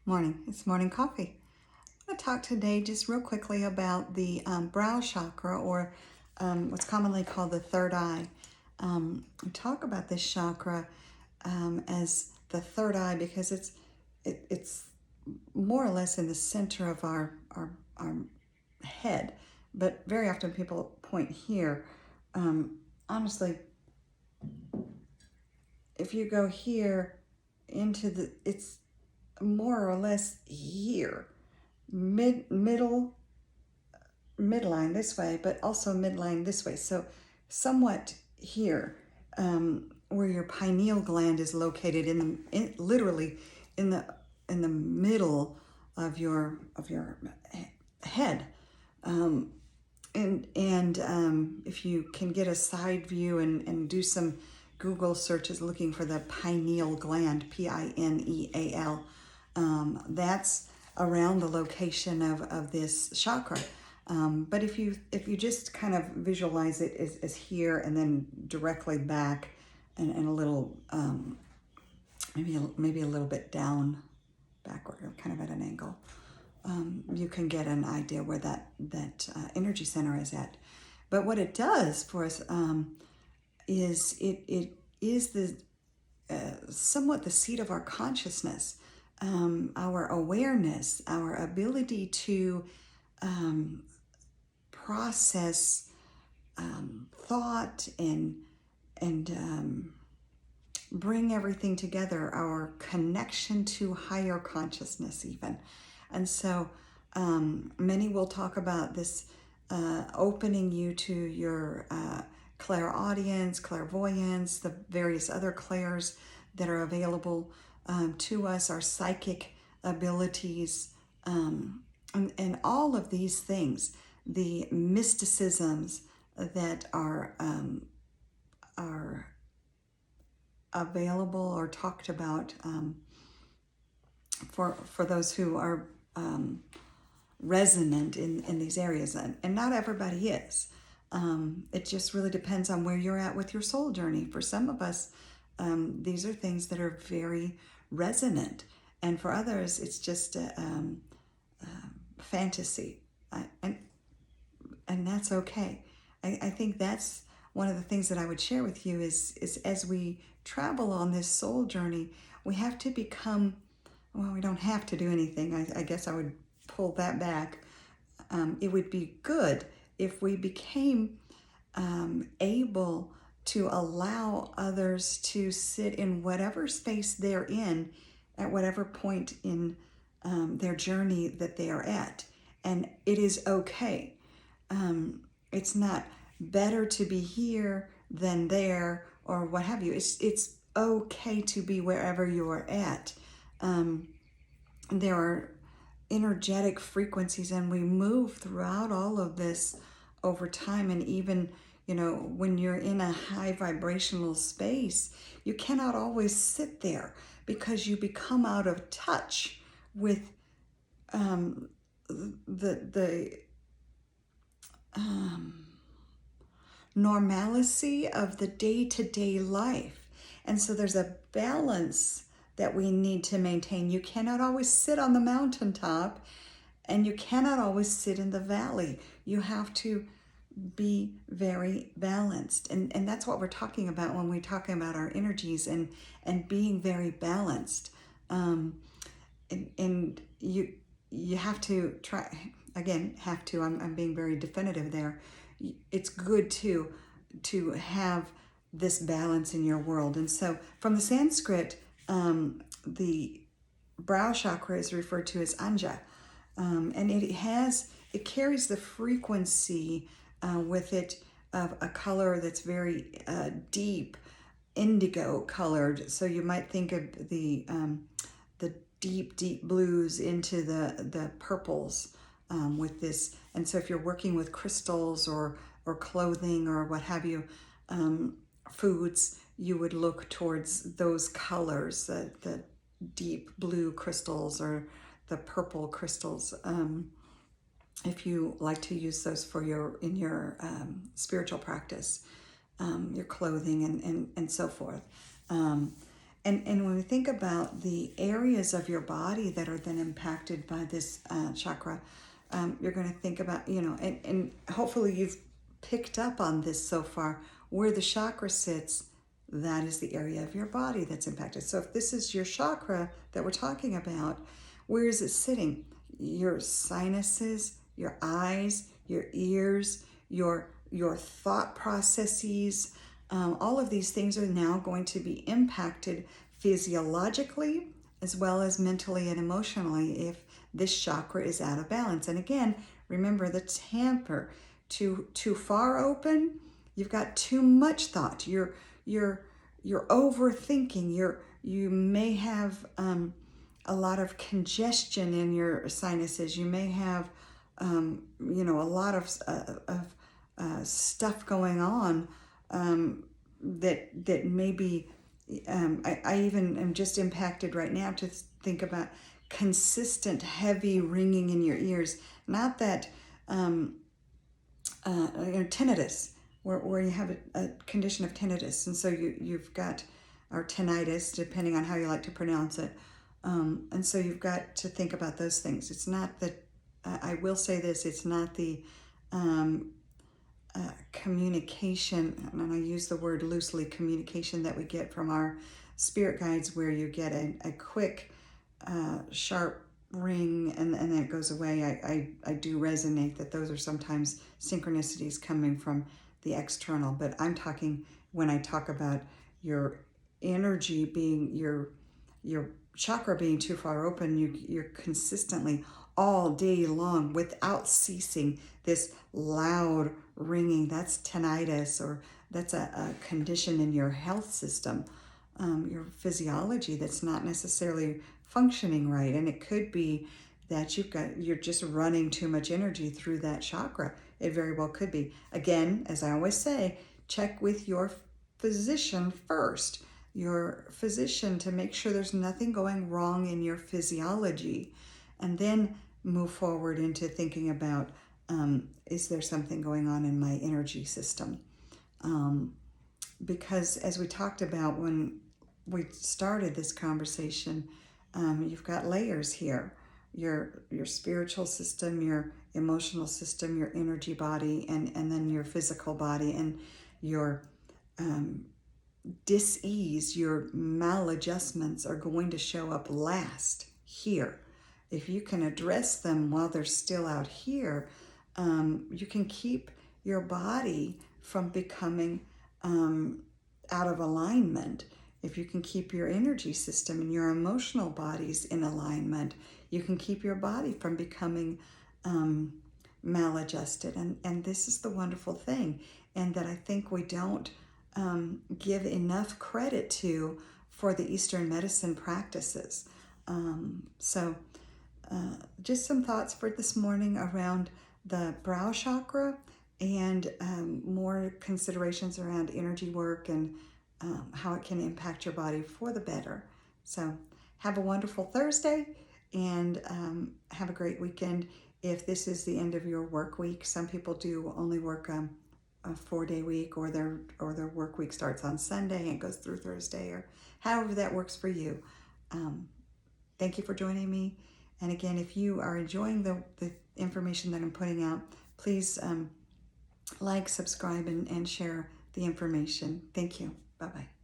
Morning. It's morning coffee. I'm going to talk today just real quickly about the brow chakra, or what's commonly called the third eye. We talk about this chakra as the third eye because it's more or less in the center of our head, but very often people point here. Honestly, if you go here into it's more or less here, midline this way, but also midline this way. So somewhat here, where your pineal gland is located literally in the middle of your head. If you can get a side view and do some Google searches looking for the pineal gland, Pineal, that's around the location of this chakra. But if you just kind of visualize it as here and then directly back and a little, maybe a little bit down backward, or kind of at an angle, you can get an idea where that energy center is at. But what it does for us is it is the somewhat the seat of our consciousness, our awareness, our ability to process thought and bring everything together, our connection to higher consciousness even. And so many will talk about this opening you to your clairaudience, clairvoyance, the various other clairs that are available to us, our psychic abilities, and all of these things, the mysticisms that are available or talked about for those who are resonant in these areas, and not everybody is. It just really depends on where you're at with your soul journey. For some of us, these are things that are very resonant, and for others, it's just fantasy, and that's okay. I think that's one of the things that I would share with you is as we travel on this soul journey, we have to become, well, we don't have to do anything. I guess I would pull that back. It would be good if we became able to allow others to sit in whatever space they're in at whatever point in their journey that they are at. And it is okay. It's not better to be here than there or what have you. It's okay to be wherever you're at. There are energetic frequencies, and we move throughout all of this over time. And even, when you're in a high vibrational space, you cannot always sit there because you become out of touch with the normalcy of the day-to-day life. And so there's a balance that we need to maintain. You cannot always sit on the mountaintop, and you cannot always sit in the valley. You have to be very balanced. And that's what we're talking about when we're talking about our energies and being very balanced. And you have to try, again, I'm being very definitive there. It's good to have this balance in your world. And so from the Sanskrit, the brow chakra is referred to as Anja. And it carries the frequency with it of a color that's very deep, indigo colored. So you might think of the deep blues into the purples with this. And so if you're working with crystals or clothing or what have you, foods, you would look towards those colors, the deep blue crystals or the purple crystals. If you like to use those for your spiritual practice, your clothing and so forth. And when we think about the areas of your body that are then impacted by this chakra, you're going to think about, and hopefully you've picked up on this so far, where the chakra sits, that is the area of your body that's impacted. So if this is your chakra that we're talking about, where is it sitting? Your sinuses, your eyes, your ears, your thought processes, all of these things are now going to be impacted physiologically as well as mentally and emotionally if this chakra is out of balance. And again, remember the tamper. Too far open, you've got too much thought. You're overthinking. You may have a lot of congestion in your sinuses. You may have a lot of stuff going on that maybe I even am just impacted right now to think about consistent heavy ringing in your ears. Not that tinnitus, where you have a condition of tinnitus, and so you've got, or tinnitus, depending on how you like to pronounce it. And so you've got to think about those things. It's not that, I will say this, it's not the communication, and I use the word loosely, communication that we get from our spirit guides, where you get a quick, sharp ring and then it goes away. I do resonate that those are sometimes synchronicities coming from the external, but I'm talking, when I talk about your energy being, your chakra being too far open, you're consistently all day long without ceasing this loud ringing. That's tinnitus, or that's a condition in your health system, your physiology that's not necessarily functioning right. And it could be that you're just running too much energy through that chakra. It very well could be. Again, as I always say, check with your physician first, your physician, to make sure there's nothing going wrong in your physiology, and then move forward into thinking about, is there something going on in my energy system? Because as we talked about when we started this conversation, you've got layers here. Your spiritual system, your emotional system, your energy body, and then your physical body, and your dis-ease, your maladjustments are going to show up last here. If you can address them while they're still out here, you can keep your body from becoming out of alignment. If you can keep your energy system and your emotional bodies in alignment, you can keep your body from becoming maladjusted. And this is the wonderful thing, and that I think we don't give enough credit to for the Eastern medicine practices. So just some thoughts for this morning around the brow chakra, and more considerations around energy work and how it can impact your body for the better. So have a wonderful Thursday, and have a great weekend. If this is the end of your work week, some people do only work a 4-day week, or their work week starts on Sunday and goes through Thursday, or however that works for you. Thank you for joining me. And again, if you are enjoying the information that I'm putting out, please like, subscribe, and share the information. Thank you. Bye-bye.